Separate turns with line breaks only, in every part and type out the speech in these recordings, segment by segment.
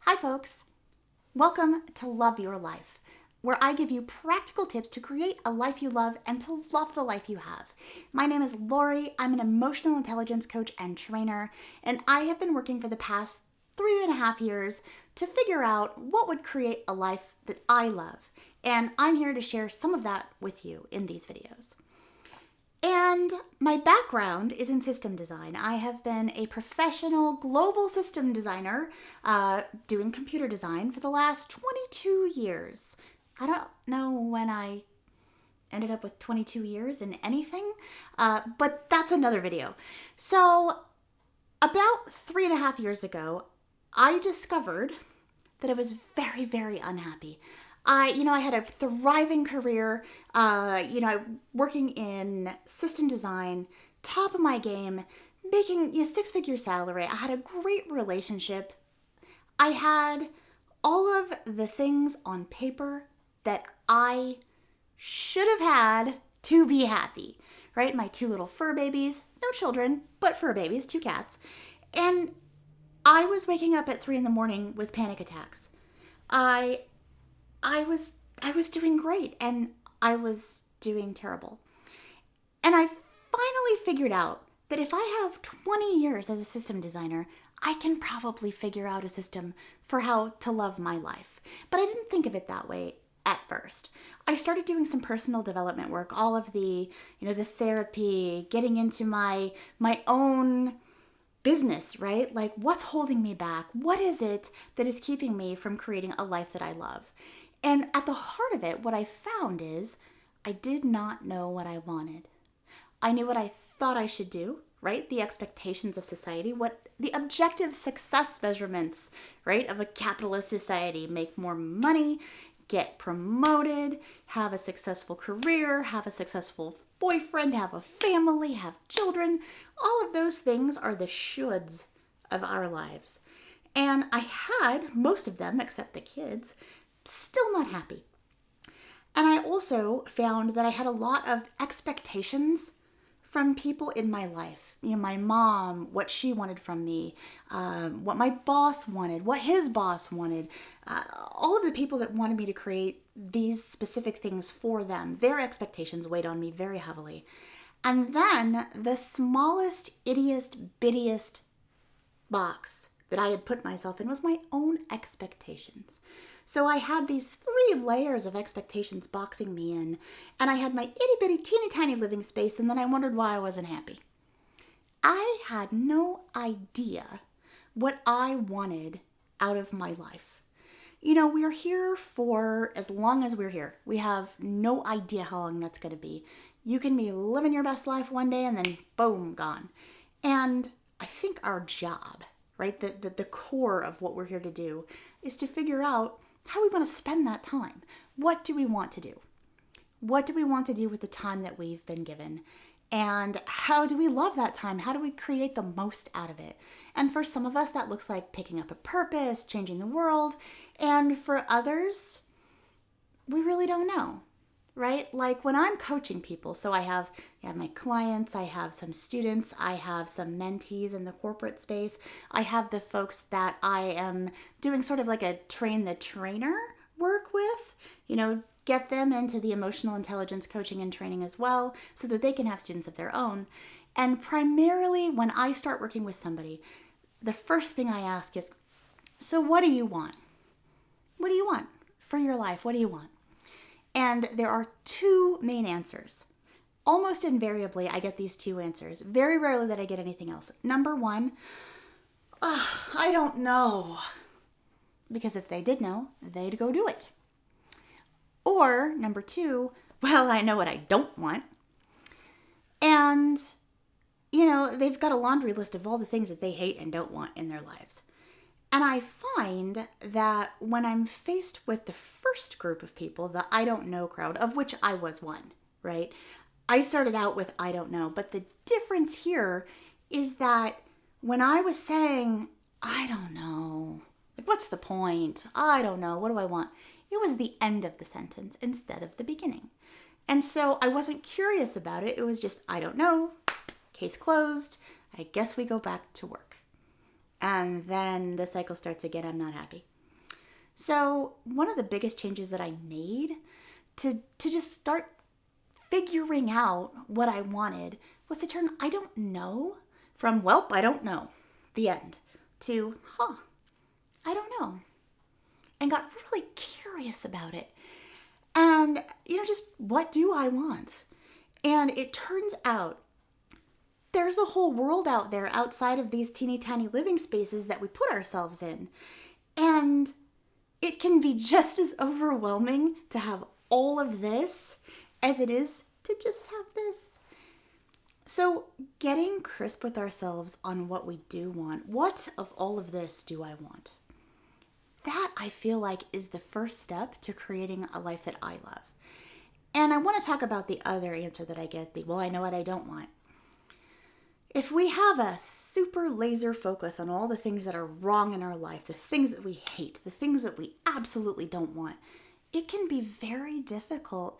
Hi folks, welcome to Love Your Life, where I give you practical tips to create a life you love and to love the life you have. My name is Lori, I'm an emotional intelligence coach and trainer, and I have been working for the past 3.5 years to figure out what would create a life that I love. And I'm here to share some of that with you in these videos. And my background is in system design. I have been a professional global system designer doing computer design for the last 22 years. I don't know when I ended up with 22 years in anything, but that's another video. So about 3.5 years ago, I discovered that I was very, very unhappy. I had a thriving career, working in system design, top of my game, making a six-figure salary. I had a great relationship. I had all of the things on paper that I should have had to be happy, right? My 2 little fur babies, no children, but fur babies, 2 cats. And I was waking up at 3 a.m. with panic attacks. I was doing great and I was doing terrible. And I finally figured out that if I have 20 years as a system designer, I can probably figure out a system for how to love my life. But I didn't think of it that way at first. I started doing some personal development work, all of the therapy, getting into my own business, right? Like, what's holding me back? What is it that is keeping me from creating a life that I love? And at the heart of it, what I found is I did not know what I wanted. I knew what I thought I should do, right? The expectations of society, what the objective success measurements, right, of a capitalist society: make more money, get promoted, have a successful career, have a successful boyfriend, have a family, have children. All of those things are the shoulds of our lives. And I had most of them, except the kids, still not happy. And I also found that I had a lot of expectations from people in my life. My mom, what she wanted from me, what my boss wanted, what his boss wanted, all of the people that wanted me to create these specific things for them, their expectations weighed on me very heavily. And then the smallest, ittiest, bittiest box that I had put myself in was my own expectations. So I had these 3 layers of expectations boxing me in, and I had my itty bitty teeny tiny living space, and then I wondered why I wasn't happy. I had no idea what I wanted out of my life. We're here for as long as we're here. We have no idea how long that's going to be. You can be living your best life one day and then boom, gone. And I think our job, right, the core of what we're here to do is to figure out how we want to spend that time. What do we want to do? What do we want to do with the time that we've been given? And how do we love that time? How do we create the most out of it? And for some of us, that looks like picking up a purpose, changing the world. And for others, we really don't know, right? Like when I'm coaching people, so I have my clients, I have some students, I have some mentees in the corporate space, I have the folks that I am doing sort of like a train the trainer work with, get them into the emotional intelligence coaching and training as well so that they can have students of their own. And primarily when I start working with somebody, the first thing I ask is, so what do you want? What do you want for your life? What do you want? And there are 2 main answers. Almost invariably, I get these 2 answers. Very rarely that I get anything else. Number 1, I don't know. Because if they did know, they'd go do it. Or number 2, well, I know what I don't want. And, they've got a laundry list of all the things that they hate and don't want in their lives. And I find that when I'm faced with the first group of people, the I don't know crowd, of which I was one, right? I started out with I don't know, but the difference here is that when I was saying, I don't know, like what's the point? I don't know, what do I want? It was the end of the sentence instead of the beginning. And so I wasn't curious about it. It was just, I don't know, case closed. I guess we go back to work. And then the cycle starts again. I'm not happy. So one of the biggest changes that I made to just start figuring out what I wanted was to turn I don't know from, welp, I don't know, the end, to, I don't know. And got really curious about it. And, just what do I want? And it turns out there's a whole world out there outside of these teeny tiny living spaces that we put ourselves in. And it can be just as overwhelming to have all of this as it is to just have this. So getting crisp with ourselves on what we do want, what of all of this do I want? That, I feel like, is the first step to creating a life that I love. And I want to talk about the other answer that I get, well, I know what I don't want. If we have a super laser focus on all the things that are wrong in our life, the things that we hate, the things that we absolutely don't want, it can be very difficult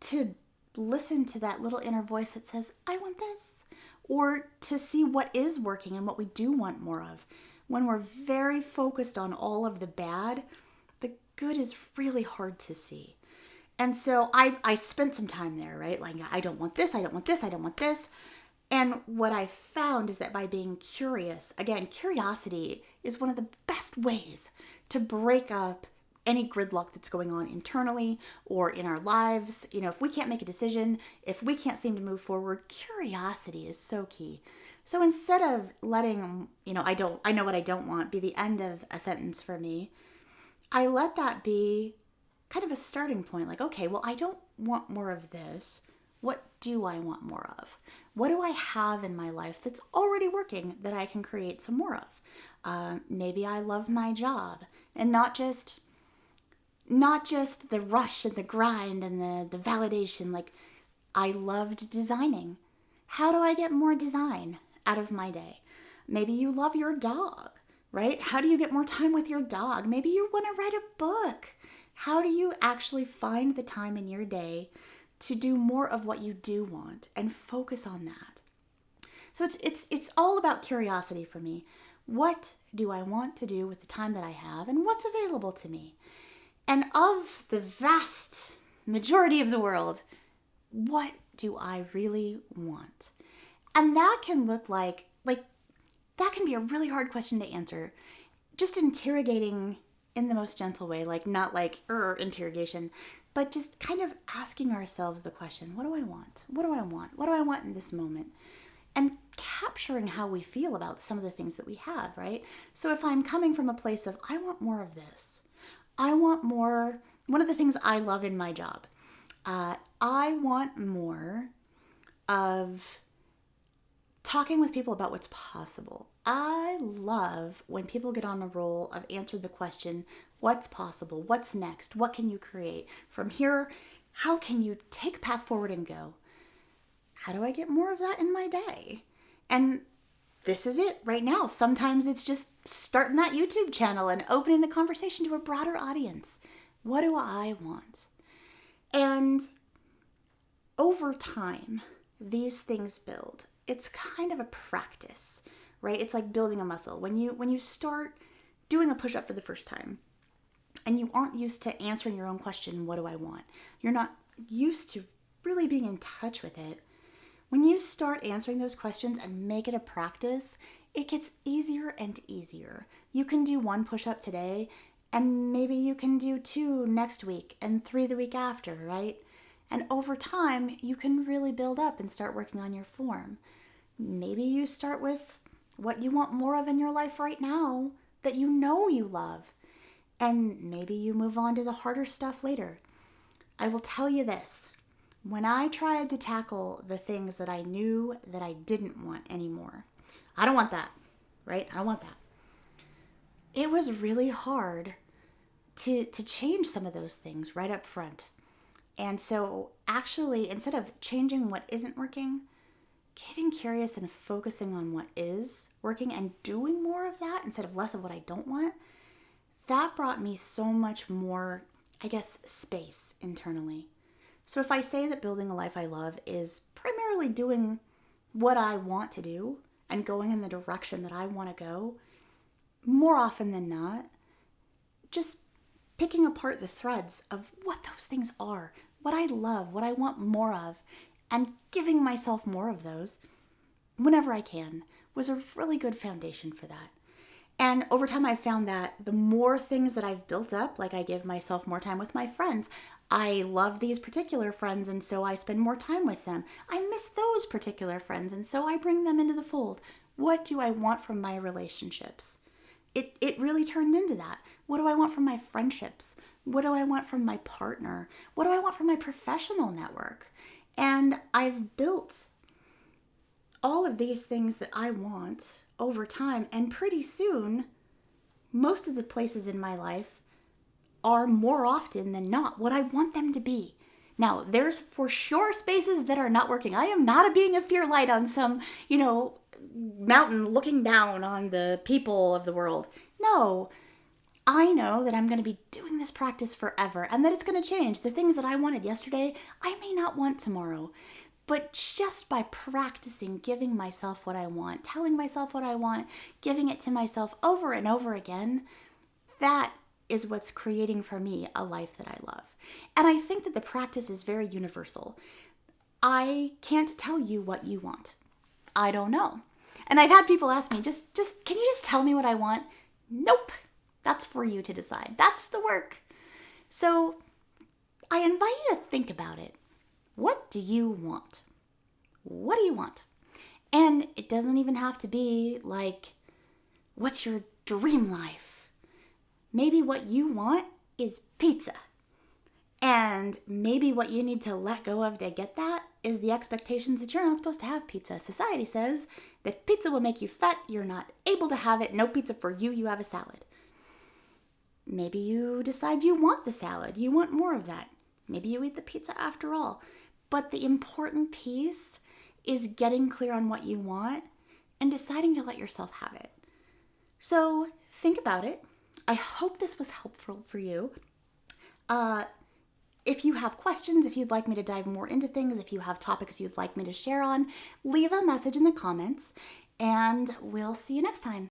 to listen to that little inner voice that says, I want this, or to see what is working and what we do want more of. When we're very focused on all of the bad, the good is really hard to see. And so I spent some time there, right? Like, I don't want this, I don't want this, I don't want this. And what I found is that by being curious, again, curiosity is one of the best ways to break up any gridlock that's going on internally or in our lives. If we can't make a decision, if we can't seem to move forward, curiosity is so key. So instead of letting, I know what I don't want be the end of a sentence for me, I let that be kind of a starting point. Like, okay, well, I don't want more of this. What do I want more of? What do I have in my life that's already working that I can create some more of? Maybe I love my job, and not just the rush and the grind and the validation. Like, I loved designing. How do I get more design out of my day? Maybe you love your dog, right? How do you get more time with your dog? Maybe you want to write a book. How do you actually find the time in your day to do more of what you do want and focus on that? So it's all about curiosity for me. What do I want to do with the time that I have, and what's available to me? And of the vast majority of the world, what do I really want? And that can look like that can be a really hard question to answer. Just interrogating in the most gentle way, like not like interrogation, but just kind of asking ourselves the question, what do I want? What do I want? What do I want in this moment? And capturing how we feel about some of the things that we have, right? So if I'm coming from a place of, I want more of this, I want more, one of the things I love in my job, I want more of talking with people about what's possible. I love when people get on a roll of answer the question, what's possible? What's next? What can you create? From here, how can you take a path forward and go? How do I get more of that in my day? And this is it right now. Sometimes it's just starting that YouTube channel and opening the conversation to a broader audience. What do I want? And over time, these things build. It's kind of a practice, right? It's like building a muscle. When you start doing a push-up for the first time and you aren't used to answering your own question, what do I want? You're not used to really being in touch with it. When you start answering those questions and make it a practice, it gets easier and easier. You can do 1 push-up today, and maybe you can do 2 next week and 3 the week after, right? And over time, you can really build up and start working on your form. Maybe you start with what you want more of in your life right now that you know you love. And maybe you move on to the harder stuff later. I will tell you this. When I tried to tackle the things that I knew that I didn't want anymore, I don't want that, right? I don't want that. It was really hard to change some of those things right up front. And so actually, instead of changing what isn't working, getting curious and focusing on what is working and doing more of that instead of less of what I don't want, that brought me so much more, I guess, space internally. So if I say that building a life I love is primarily doing what I want to do and going in the direction that I want to go, more often than not, just picking apart the threads of what those things are, what I love, what I want more of, and giving myself more of those whenever I can was a really good foundation for that. And over time, I've found that the more things that I've built up, like I give myself more time with my friends. I love these particular friends, and so I spend more time with them. I miss those particular friends, and so I bring them into the fold. What do I want from my relationships? It really turned into that. What do I want from my friendships? What do I want from my partner? What do I want from my professional network? And I've built all of these things that I want over time, and pretty soon, most of the places in my life are more often than not what I want them to be. Now, there's for sure spaces that are not working. I am not being a fear light on some, mountain looking down on the people of the world. No, I know that I'm going to be doing this practice forever and that it's going to change. The things that I wanted yesterday, I may not want tomorrow. But just by practicing giving myself what I want, telling myself what I want, giving it to myself over and over again, that is what's creating for me a life that I love. And I think that the practice is very universal. I can't tell you what you want. I don't know. And I've had people ask me, can you just tell me what I want? Nope. That's for you to decide. That's the work. So I invite you to think about it. What do you want? What do you want? And it doesn't even have to be like, what's your dream life? Maybe what you want is pizza. And maybe what you need to let go of to get that is the expectations that you're not supposed to have pizza. Society says that pizza will make you fat. You're not able to have it. No pizza for you. You have a salad. Maybe you decide you want the salad. You want more of that. Maybe you eat the pizza after all. But the important piece is getting clear on what you want and deciding to let yourself have it. So think about it. I hope this was helpful for you. If you have questions, if you'd like me to dive more into things, if you have topics you'd like me to share on, leave a message in the comments, and we'll see you next time.